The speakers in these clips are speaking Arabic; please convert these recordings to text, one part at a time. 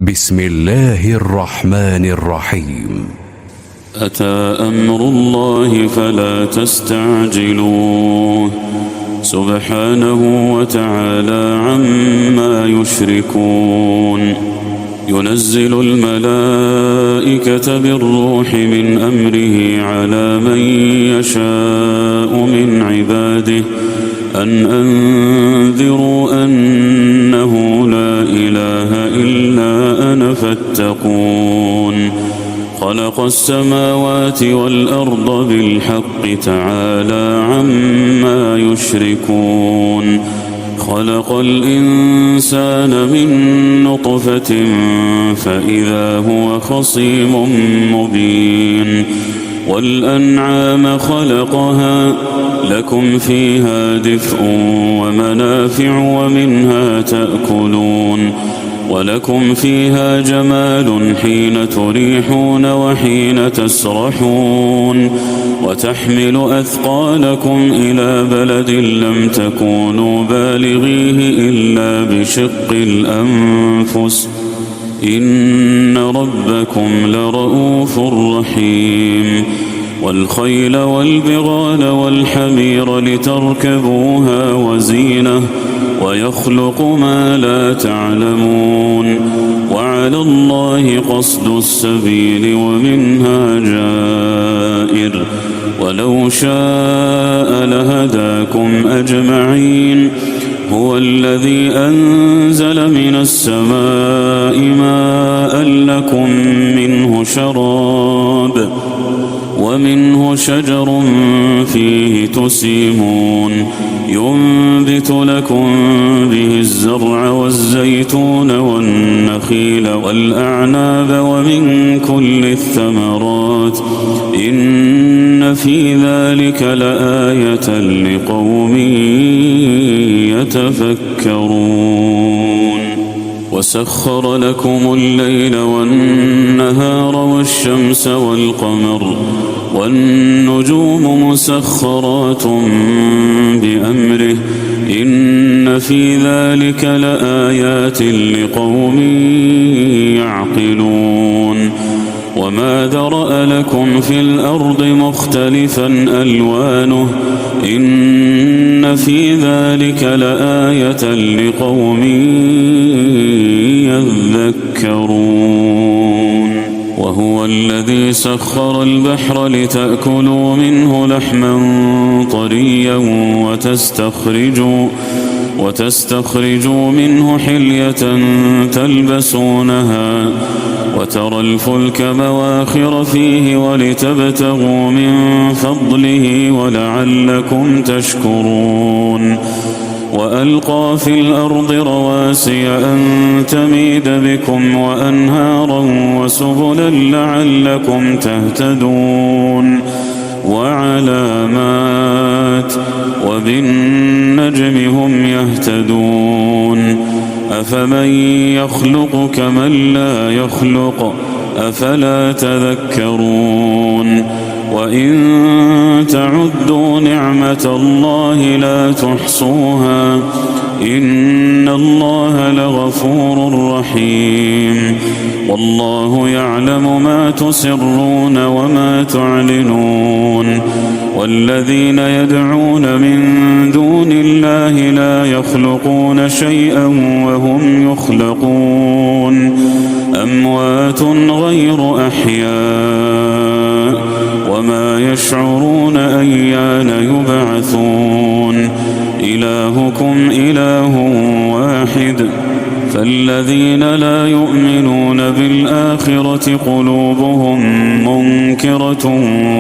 بسم الله الرحمن الرحيم. أتى أمر الله فلا تستعجلوه سبحانه وتعالى عما يشركون. ينزل الملائكة بالروح من أمره على من يشاء من عباده أن أنذروا أنه لا إله إلا أنا فاتقون. خلق السماوات والأرض بالحق تعالى عما يشركون. خلق الإنسان من نطفة فإذا هو خصيم مبين. والأنعام خلقها لكم فيها دفء ومنافع ومنها تأكلون ولكم فيها جمال حين تريحون وحين تسرحون وتحمل أثقالكم إلى بلد لم تكونوا بالغيه إلا بشق الأنفس إن ربكم لرؤوف رحيم. والخيل والبغال والحمير لتركبوها وزينة ويخلق ما لا تعلمون. وعلى الله قصد السبيل ومنها جائر ولو شاء لهداكم أجمعين. هو الذي أنزل من السماء ماء لكم منه شراب ومنه شجر فيه تسيمون. ينبت لكم به الزرع والزيتون والنخيل والأعناب ومن كل الثمرات إن في ذلك لآية لقوم يتفكرون. وسخر لكم الليل والنهار والشمس والقمر والنجوم مسخرات بأمره إن في ذلك لآيات لقوم يعقلون. وما ذرأ لكم في الأرض مختلفا ألوانه إن في ذلك لآية لقوم يذكرون. وهو الذي سخر البحر لتأكلوا منه لحما طريا وتستخرجوا منه حلية تلبسونها وترى الفلك مواخر فيه ولتبتغوا من فضله ولعلكم تشكرون. وألقى في الأرض رواسي أن تميد بكم وأنهارا وسبلا لعلكم تهتدون. وعلامات وبالنجم هم يهتدون. أفمن يخلق كمن لا يخلق أفلا تذكرون. وإن تعدوا نعمة الله لا تحصوها إن الله لغفور رحيم. والله يعلم ما تسرون وما تعلنون. والذين يدعون من دون الله لا يخلقون شيئا وهم يخلقون. أموات غير أحياء وما يشعرون أيان يبعثون. إلهكم إله واحد فالذين لا يؤمنون بالآخرة قلوبهم منكرة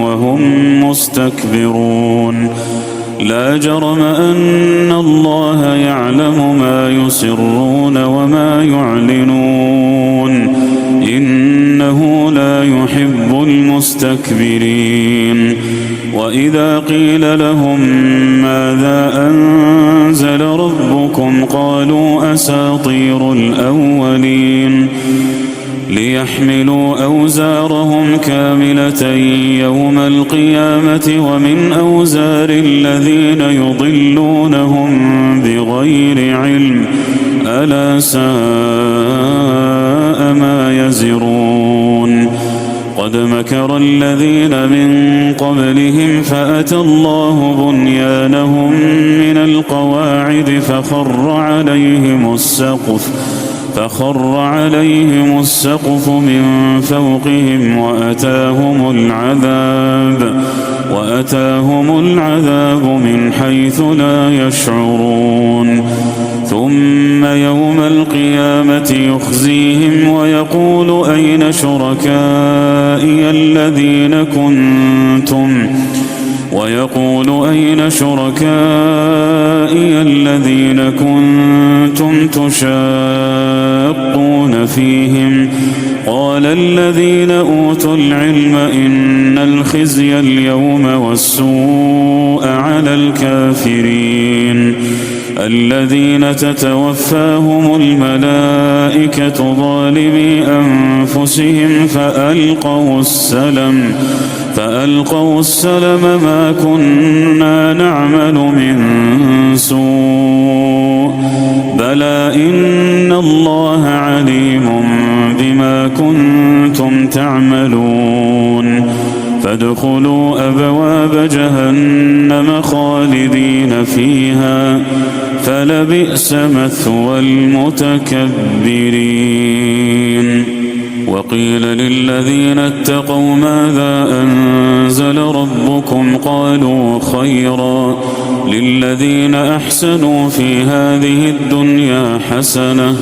وهم مستكبرون. لا جرم أن الله يعلم ما يسرون وما يعلنون إنه لا يحب المستكبرين. وإذا قيل لهم ماذا أنزل ربكم قالوا أساطير الأولين. ليحملوا أوزارهم كاملة يوم القيامة ومن أوزار الذين يضلونهم بغير علم ألا ساء وقد مكر الذين من قبلهم فأتى الله بنيانهم من القواعد فخر عليهم السقف من فوقهم وأتاهم العذاب من حيث لا يشعرون ثم يوم القيامة يخزيهم ويقول أين شركائي الذين كنتم تشاقون فيهم قال الذين أوتوا العلم إن الخزي اليوم والسوء على الكافرين الذين تتوفاهم الملائكة ظالمي أنفسهم فألقوا السلم ما كنا نعمل من سوء بلى إن الله عليم بما كنتم تعملون فادخلوا أبواب جهنم خالدين فيها فلبئس مثوى المتكبرين وقيل للذين اتقوا ماذا أنزل ربكم قالوا خيرا للذين أحسنوا في هذه الدنيا حسنة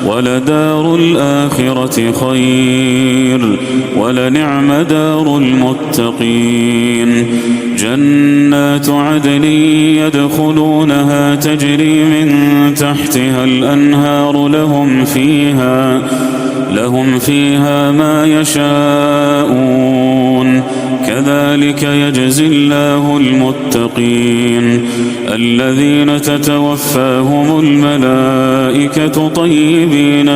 ولدار الآخرة خير ولنعم دار المتقين جنات عدن يدخلونها تجري من تحتها الأنهار لهم فيها ما يشاءون كذلك يجزي الله المتقين الذين تتوفاهم الملائكة طيبين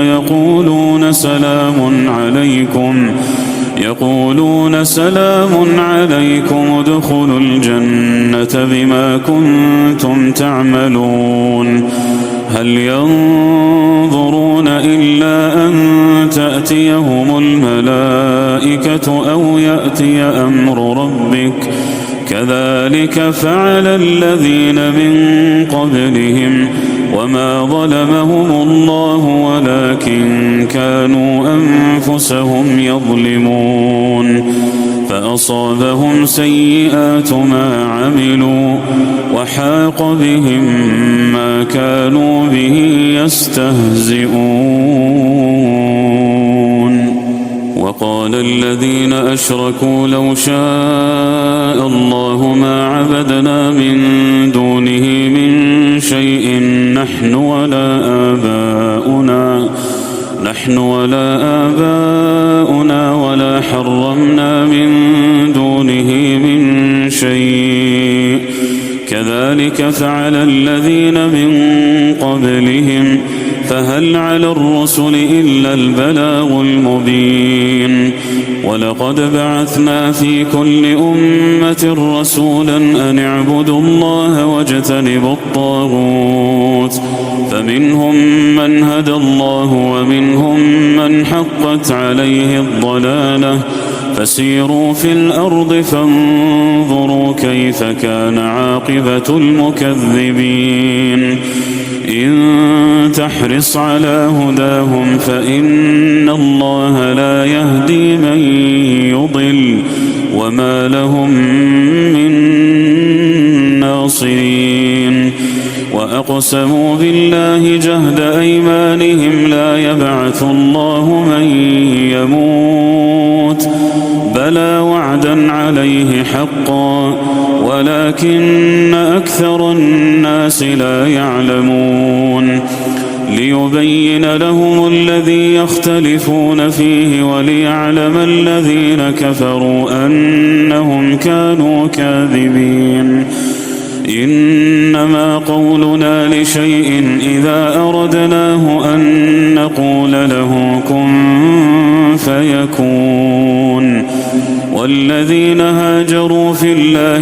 يقولون سلام عليكم ادخلوا الجنة بما كنتم تعملون هل ينظرون إلا أن تأتيهم الملائكة أو يأتي أمر ربك كذلك فعل الذين من قبلهم وما ظلمهم الله ولكن كانوا أنفسهم يظلمون فأصابهم سيئات ما عملوا وحاق بهم ما كانوا به يستهزئون وقال الذين أشركوا لو شاء الله ما عبدنا من دونه من شيء نحن ولا آباؤنا ولا حرمنا من دونه من شيء كذلك فعل الذين من قبلهم فهل على الرسل إلا البلاغ المبين ولقد بعثنا في كل أمة رسولا أن اعبدوا الله واجتنبوا الطاغوت فمنهم من هدى الله ومنهم من حقت عليه الضلالة فسيروا في الأرض فانظروا كيف كان عاقبة المكذبين إن تحرص على هداهم فإن الله لا يهدي من يضل وما لهم من ناصرين وأقسموا بالله جهد أيمانهم لا يبعث الله من يموت بلى وعدا عليه حقا ولكن أكثر الناس لا يعلمون ليبين لهم الذي يختلفون فيه وليعلم الذين كفروا أنهم كانوا كاذبين إنما قولنا لشيء إذا أردناه أن نقول له كن فيكون والذين هاجروا في الله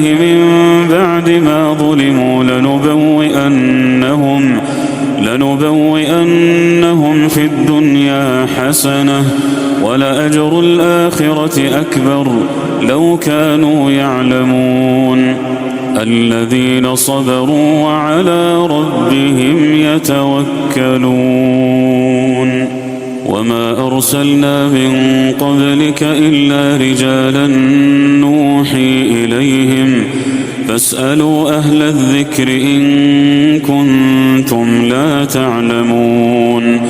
لنبوئنهم في الدنيا حسنة ولأجر الآخرة أكبر لو كانوا يعلمون الذين صبروا وعلى ربهم يتوكلون وما أرسلنا من قبلك إلا رجالا نوحي إليهم فاسألوا أهل الذكر إن كنتم لا تعلمون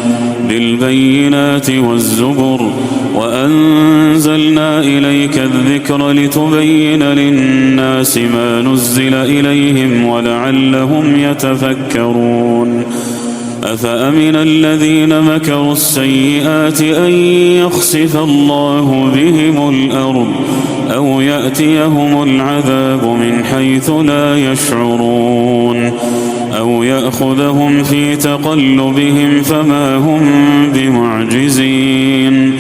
بالبينات والزبر وأنزلنا إليك الذكر لتبين للناس ما نزل إليهم ولعلهم يتفكرون أفأمن الذين مكروا السيئات أن يخسف الله بهم الأرض أو يأتيهم العذاب من حيث لا يشعرون أو يأخذهم في تقلبهم فما هم بمعجزين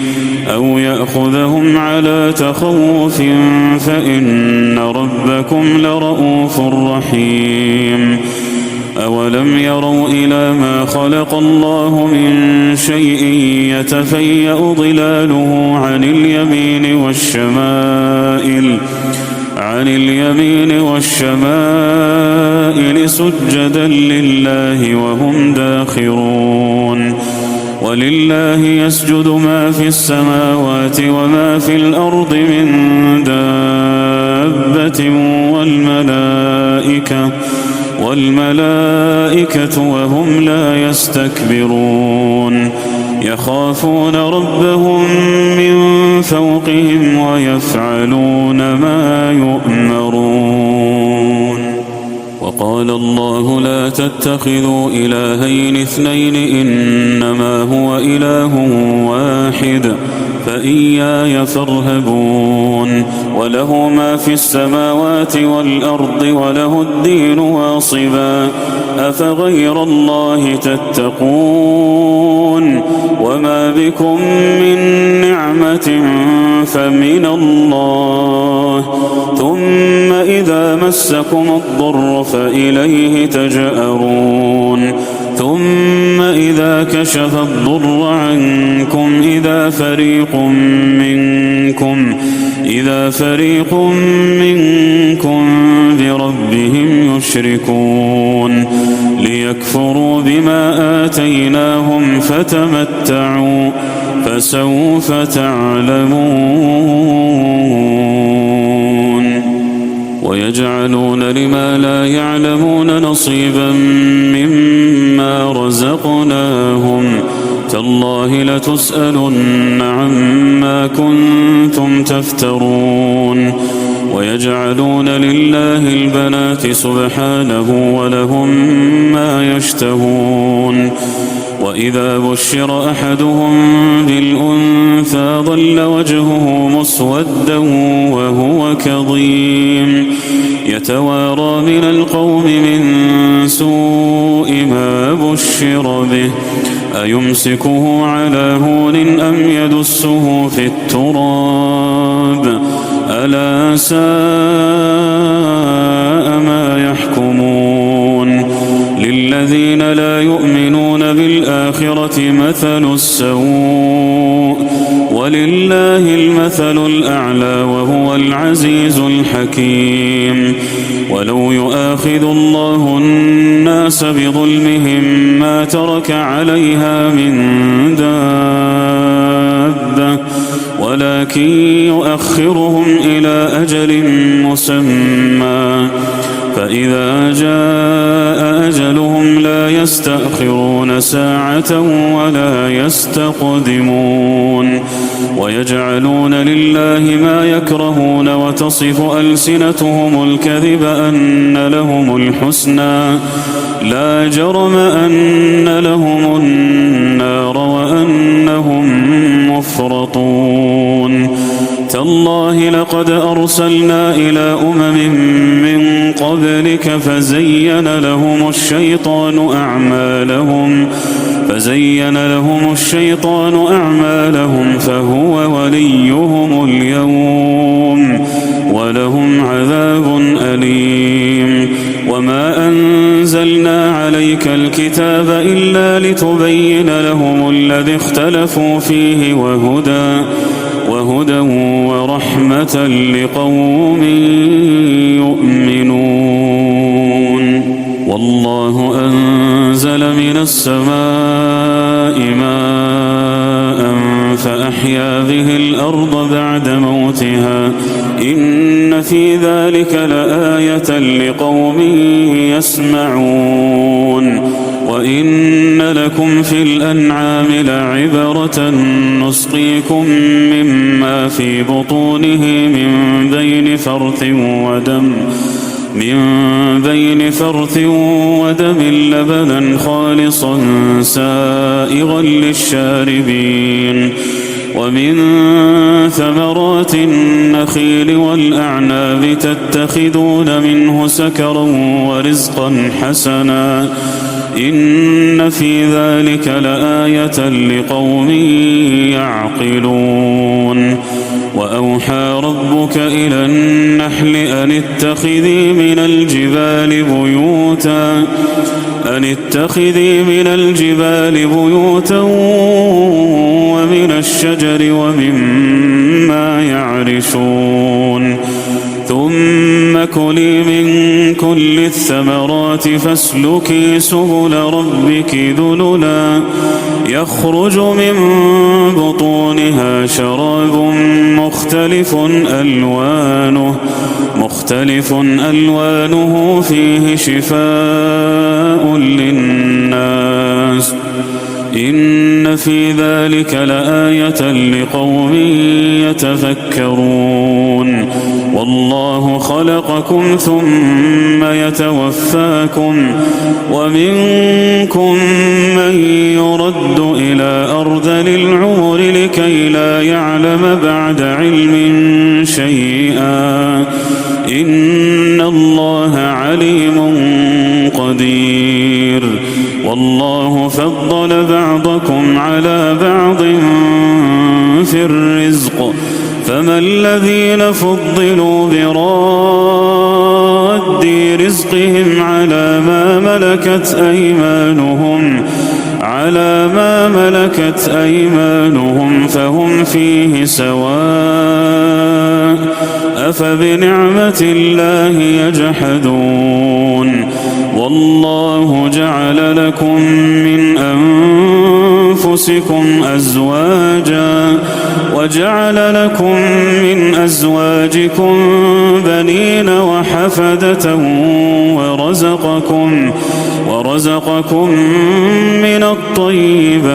أو يأخذهم على تخوف فإن ربكم لرؤوف رحيم أولم يروا إلى ما خلق الله من شيء يتفيأ ظلاله عن اليمين والشمائل سجدا لله وهم داخرون ولله يسجد ما في السماوات وما في الأرض من دابة والملائكة وهم لا يستكبرون يخافون ربهم من فوقهم ويفعلون ما يؤمرون وقال الله لا تتخذوا إلهين اثنين إنما هو إله واحد فإياي فارهبون وله ما في السماوات والأرض وله الدين واصبا أفغير الله تتقون وما بكم من نعمة فمن الله ثم إذا مسكم الضر فإليه تجأرون ثم إذا كشف الضر عنكم إذا فريق منكم بربهم يشركون ليكفروا بما آتيناهم فتمتعوا فسوف تعلمون ويجعلون لما لا يعلمون نصيبا مما رزقناهم تالله لتسألن عما كنتم تفترون ويجعلون لله البنات سبحانه ولهم ما يشتهون وإذا بشر أحدهم بالأنثى ظل وجهه مسودا وهو كظيم يتوارى من القوم من سوء ما بشر به أيمسكه على هون أم يدسه في التراب ألا ساء ما يحكمون للذين لا يؤمنون بالآخرة مثل السوء ولله المثل الأعلى وهو العزيز الحكيم ولو يؤاخذ الله الناس بظلمهم ما ترك عليها من دابة ولكن يؤخرهم إلى أجل مسمى فإذا جاء أجلهم لا يستأخرون ساعة ولا يستقدمون ويجعلون لله ما يكرهون وتصف ألسنتهم الكذب أن لهم الحسنى لا جرم أن لهم النار وأنهم مفرطون تالله لقد أرسلنا إلى من قبلك فزين لهم الشيطان أعمالهم فهو وليهم اليوم ولهم عذاب أليم وما أنزلنا عليك عليك الكتاب إلا لتبين لهم الذي اختلفوا فيه وهدى ورحمة لقوم يؤمنون. والله أنزل من السماء ماء فأحيا به الأرض بعد موتها إن في ذلك لآية لقوم يسمعون. وإن لكم في الأنعام لعبرة نسقيكم مما في بطونه من بين فرث ودم لبنا خالصا سائغا للشاربين ومن ثمرات النخيل والأعناب تتخذون منه سكرا ورزقا حسنا إن في ذلك لآية لقوم يعقلون. وأوحى ربك إلى النحل أن اتخذي من الجبال بيوتا ومن الشجر ومما يعرشون ثم كلي من كل الثمرات فاسلكي سبل ربك ذللا يخرج من بطونها شراب مختلف ألوانه فيه شفاء للناس إن في ذلك لآية لقوم يتفكرون. والله خلقكم ثم يتوفاكم ومنكم من يرد إلى أرذل العمر لكي لا يعلم بعد علم شيئا إن الله عليم قدير. والله فضل بعضكم على بعض في الرزق فما الذين فضلوا براد رزقهم على ما ملكت أيمانهم فهم فيه سواء أفبنعمة الله يجحدون. والله جعل لكم من أنفسكم أزواجا وجعل لكم من أزواجكم بنين وحفدة ورزقكم من الطيبات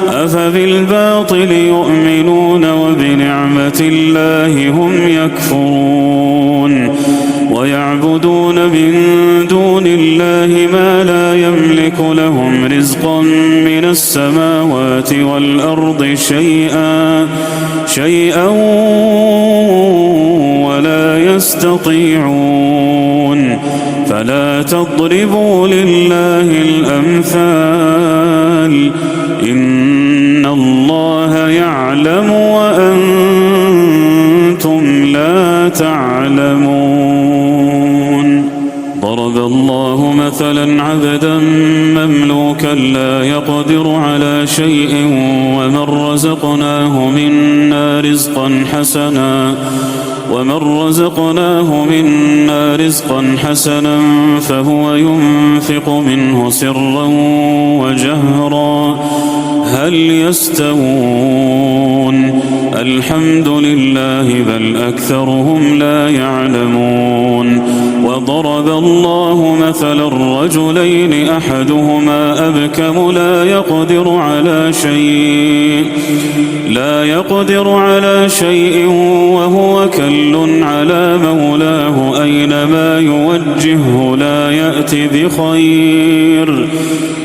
أفبالباطل يؤمنون وبنعمة الله هم يكفرون. ويعبدون من دون الله ما لا يملك لهم رزقا من السماوات والأرض شيئا ولا يستطيعون. فلا تضربوا لله الأمثال إن الله يعلم وأنتم لا تعلمون. ضرب الله مثلا عبدا مملوكا لا يقدر على شيء ومن رزقناه منا رزقا حسنا فهو ينفق منه سرا وجهرا هل يستوون الحمد لله بل أكثرهم لا يعلمون. وضرب الله مثلا رجلين أحدهما أبكم لا يقدر على شيء وهو كل على مولاه أينما يوجهه لا يأتي بخير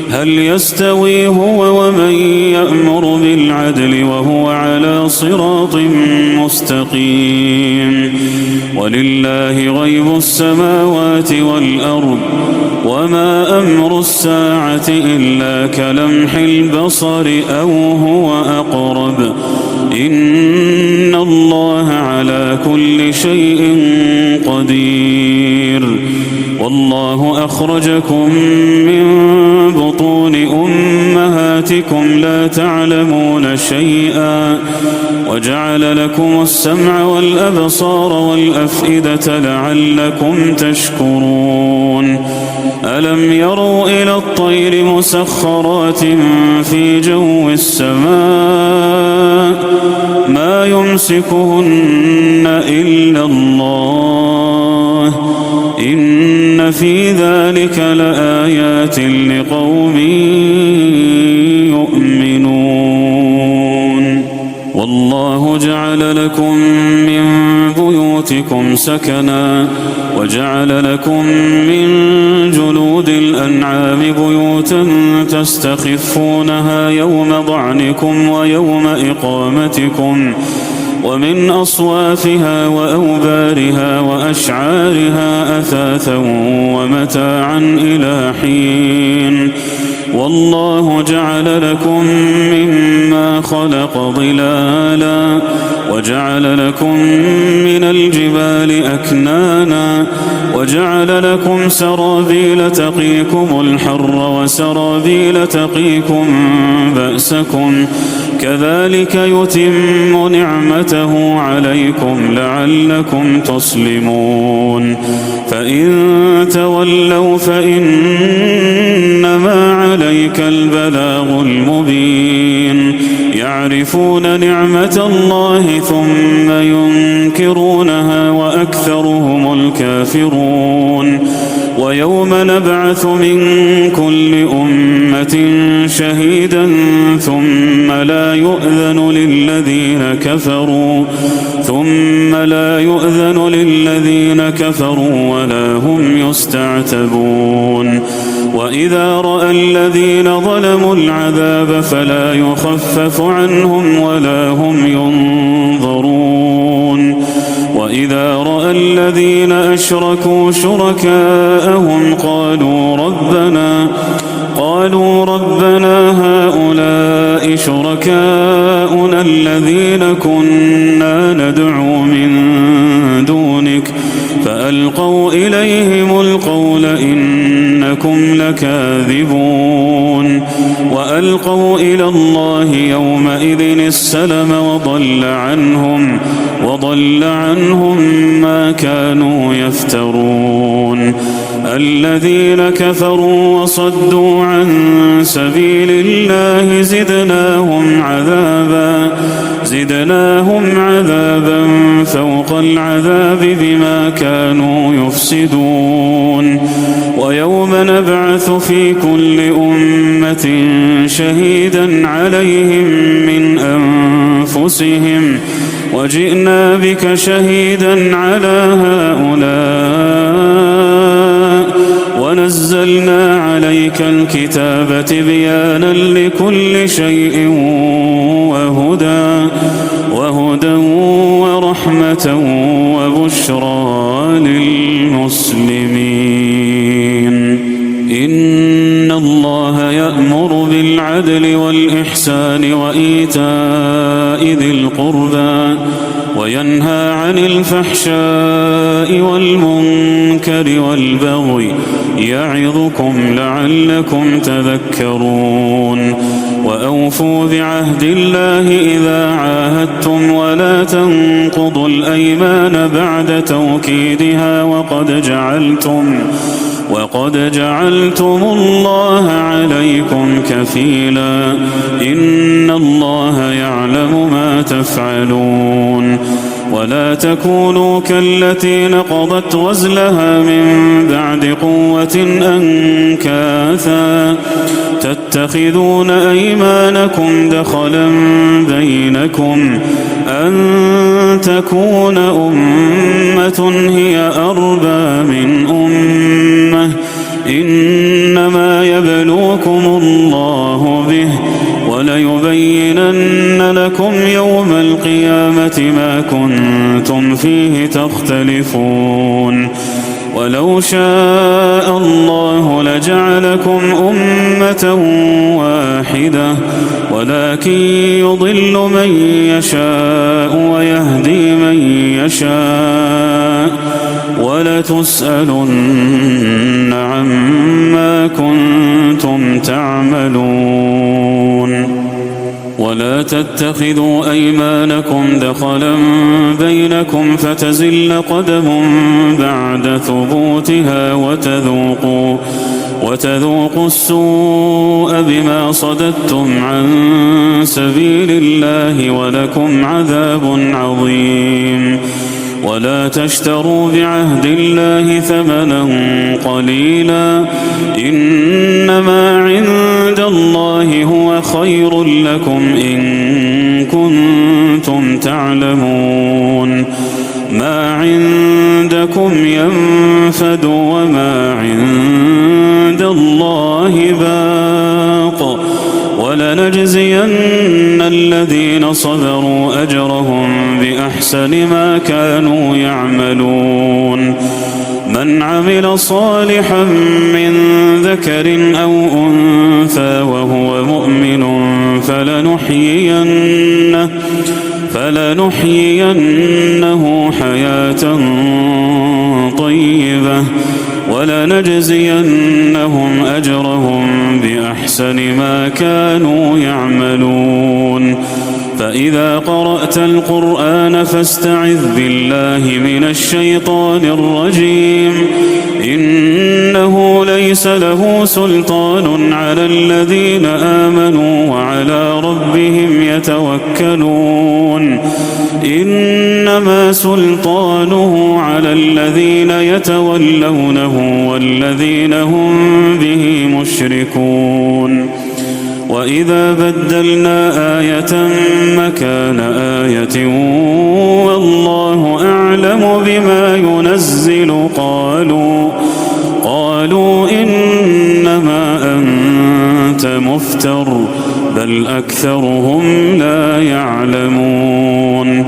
هل يستوي هو ومن يأمر بالعدل وهو على صراط مستقيم. ولله غيب السماوات والأرض وما أمر الساعة إلا كلمح البصر أو هو أقرب إن الله على كل شيء قدير. والله أخرجكم من بطون أمهاتكم لا تعلمون شيئا وجعل لكم السمع والأبصار والأفئدة لعلكم تشكرون ألم يروا إلى الطير مسخرات في جو السماء ما يمسكهن إلا الله إن في ذلك لآيات لقوم يؤمنون والله جعل لكم من بيوتكم سكنا وجعل لكم من جلود الأنعام بيوتا تستخفونها يوم ضعنكم ويوم إقامتكم ومن أصوافها وأوبارها وأشعارها أثاثا ومتاعا إلى حين والله جعل لكم مما خلق ظلالا وجعل لكم من الجبال أكنانا وجعل لكم سرابيل تقيكم الحر وسرابيل تقيكم بأسكم كذلك يتم نعمته عليكم لعلكم تسلمون فإن تولوا فإنما عليك البلاغ المبين يعرفون نعمة الله ثم ينكرونها وأكثرهم الكافرون ويوم نبعث من كل أمة شهيدا ثم لا يؤذن للذين كفروا ولا هم يستعتبون وإذا رأى الذين ظلموا العذاب فلا يخفف عنهم ولا هم ينظرون وإذا رأى الذين أشركوا شركاءهم قالوا ربنا هؤلاء شركاؤنا الذين كنا ندعو من دونك فألقوا إليهم القول إنكم لكاذبون وألقوا إلى الله يومئذ السلم وضل عنهم ما كانوا يفترون الذين كفروا وصدوا عن سبيل الله زدناهم عذابا فوق العذاب بما كانوا يفسدون ويوم نبعث في كل أمة شهيدا عليهم من أنفسهم وجئنا بك شهيدا على هؤلاء ونزلنا عليك الكتاب تبيانا لكل شيء وهدى ورحمة وبشرى للمسلمين إن الله يأمر بالعدل والإحسان وإيتاء ذي القربى وينهى عن الفحشاء والمنكر والبغي يعظكم لعلكم تذكرون وأوفوا بعهد الله إذا عاهدتم ولا تنقضوا الأيمان بعد توكيدها وقد جعلتم الله عليكم كفيلا إن الله يعلم ما تفعلون ولا تكونوا كالتي نقضت غزلها من بعد قوة أنكاثا تتخذون أيمانكم دخلا بينكم أن تكون أمة هي أربى من أمة إنما يبلوكم الله به وليبينن لكم يوم القيامة ما كنتم فيه تختلفون ولو شاء الله لجعلكم أمة واحدة ولكن يضل من يشاء ويهدي من يشاء ولتسألن عما كنتم تعملون. ولا تتخذوا أيمانكم دخلا بينكم فتزل قدم بعد ثبوتها وتذوقوا السوء بما صددتم عن سبيل الله ولكم عذاب عظيم. ولا تشتروا بعهد الله ثمنا قليلا إنما عند الله هو خير لكم إن كنتم تعلمون. ما عندكم ينفد وما عند الله باق ولنجزين الذين صبروا أجرهم بأحسن ما كانوا يعملون. من عمل صالحا من ذكر أو أنثى وهو مؤمن فلنحيينه حياة طيبة ولنجزينهم أجرهم بأحسن ما كانوا يعملون. فإذا قرأت القرآن فاستعذ بالله من الشيطان الرجيم إنه ليس له سلطان على الذين آمنوا وعلى ربهم يتوكلون. إنما سلطانه على الذين يتولونه والذين هم به مشركون. وإذا بدلنا آية مكان آية والله أعلم بما ينزل قالوا إنما أنت مفتر بل أكثرهم لا يعلمون.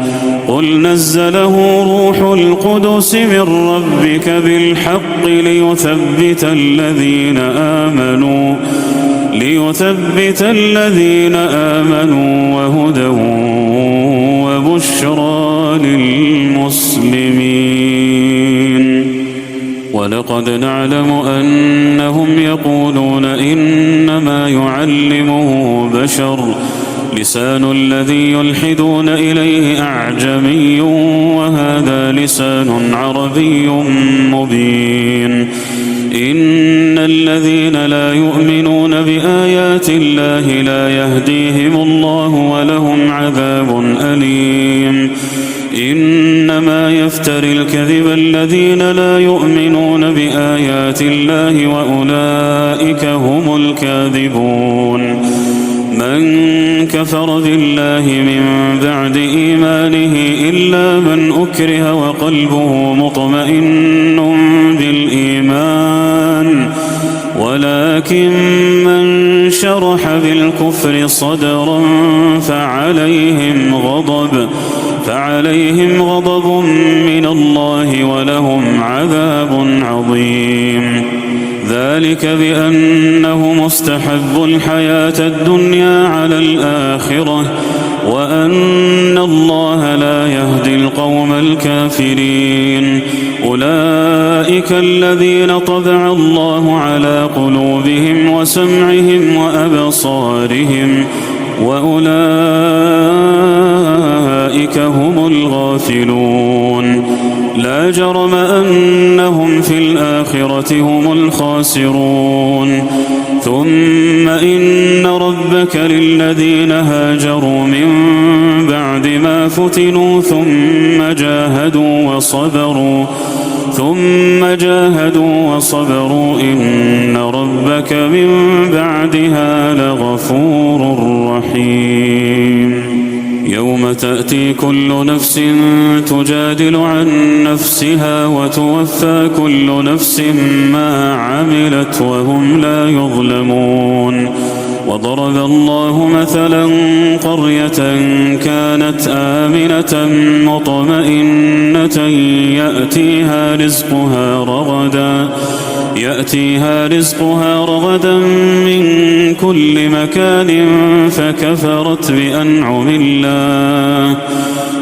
قل نزله روح القدس من ربك بالحق ليثبت الذين آمنوا وهدى وبشرى للمسلمين. ولقد نعلم أنهم يقولون إنما يعلمه بشر لسان الذي يلحدون إليه أعجمي وهذا لسان عربي مبين. إن الذين لا يؤمنون بآيات الله لا يهديهم الله ولهم عذاب أليم. إنما يفتري الكذب الذين لا يؤمنون بآيات الله وأولئك هم الكاذبون. من كفر بالله من بعد إيمانه إلا من أكره وقلبه مطمئن بالإيمان ولكن من شرح بالكفر صدرا فعليهم غضب من الله ولهم عذاب عظيم. ذلك بأنهم استحبوا الحياة الدنيا على الآخرة وأن الله لا يهدي القوم الكافرين. أولئك الذين طبع الله على قلوبهم وسمعهم وأبصارهم وأولئك هم الغافلون. لا جرم أنهم في الآخرة هم الخاسرون. ثم إن ربك للذين هاجروا من بعد ما فتنوا ثم جاهدوا وصبروا إن ربك من بعدها لغفور رحيم. يوم تأتي كل نفس تجادل عن نفسها وتوفى كل نفس ما عملت وهم لا يظلمون. وضرب الله مثلا قرية كانت آمنة مطمئنة يأتيها رزقها رغدا من كل مكان فكفرت بأنعم الله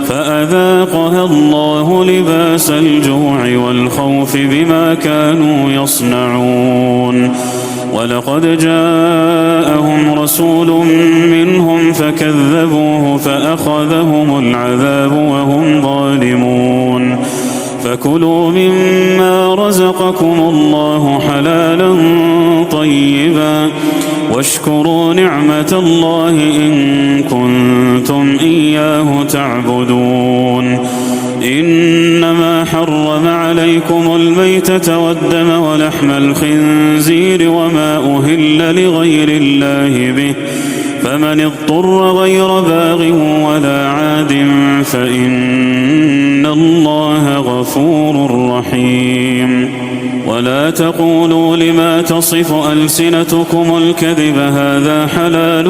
فأذاقها الله لباس الجوع والخوف بما كانوا يصنعون. ولقد جاءهم رسول منهم فكذبوه فأخذهم العذاب وهم ظالمون. فكلوا مما رزقكم الله حلالا طيبا واشكروا نعمة الله إن كنتم إياه تعبدون. إنما حرم عليكم الميتة والدم ولحم الخنزير وما أهل لغير الله به فمن اضطر غير باغ ولا عاد فإن الله غفور رحيم. ولا تقولوا لما تصف ألسنتكم الكذب هذا حلال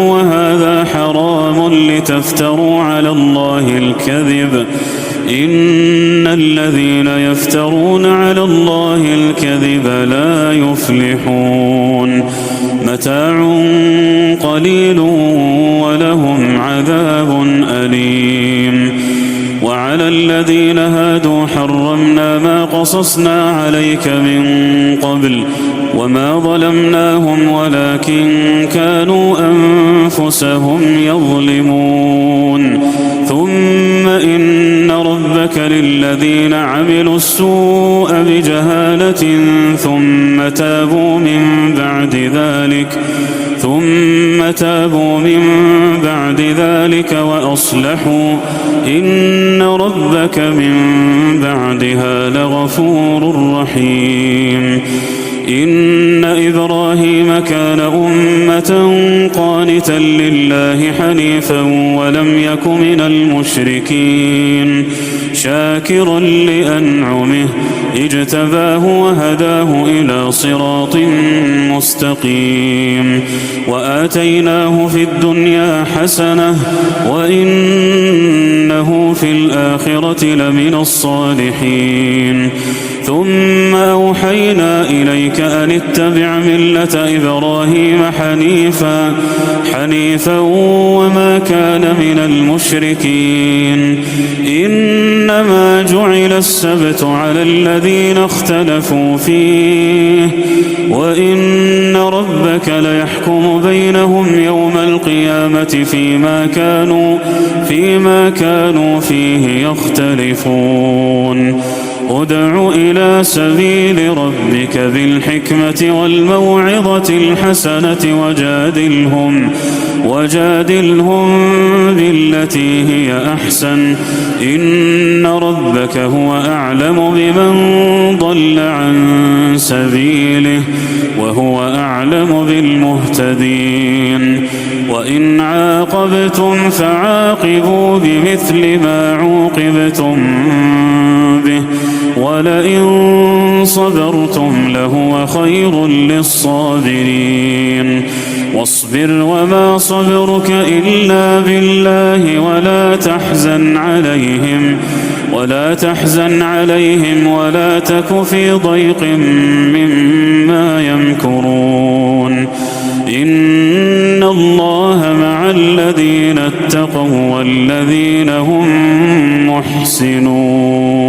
وهذا حرام لتفتروا على الله الكذب إن الذين يفترون على الله الكذب لا يفلحون. متاع قليل ولهم عذاب أليم. وعلى الذين هادوا حرمنا ما قصصنا عليك من قبل وما ظلمناهم ولكن كانوا أنفسهم يظلمون. ثم إن ربك للذين عملوا السوء بجهالة ثم تابوا من بعد ذلك وأصلحوا إن ربك من بعدها لغفور رحيم. إن إبراهيم كان أمة قانتا لله حنيفا ولم يك من المشركين شاكرا لأنعمه اجتباه وهداه إلى صراط مستقيم. وآتيناه في الدنيا حسنة وإنه في الآخرة لمن الصالحين. ثم أوحينا إليك أن اتبع ملة إبراهيم حنيفا وما كان من المشركين. إنما جعل السبت على الذين اختلفوا فيه وإن ربك ليحكم بينهم يوم القيامة فيما كانوا فيه يختلفون. ادع إلى سبيل ربك بالحكمة والموعظة الحسنة وجادلهم بالتي هي أحسن إن ربك هو أعلم بمن ضل عن سبيله وهو أعلم بالمهتدين. وإن عاقبتم فعاقبوا بمثل ما عوقبتم به ولئن صبرتم لهو خير للصابرين. واصبر وما صبرك إلا بالله ولا تحزن عليهم ولا تك في ضيق مما يمكرون. إن الله مع الذين اتقوا والذين هم محسنون.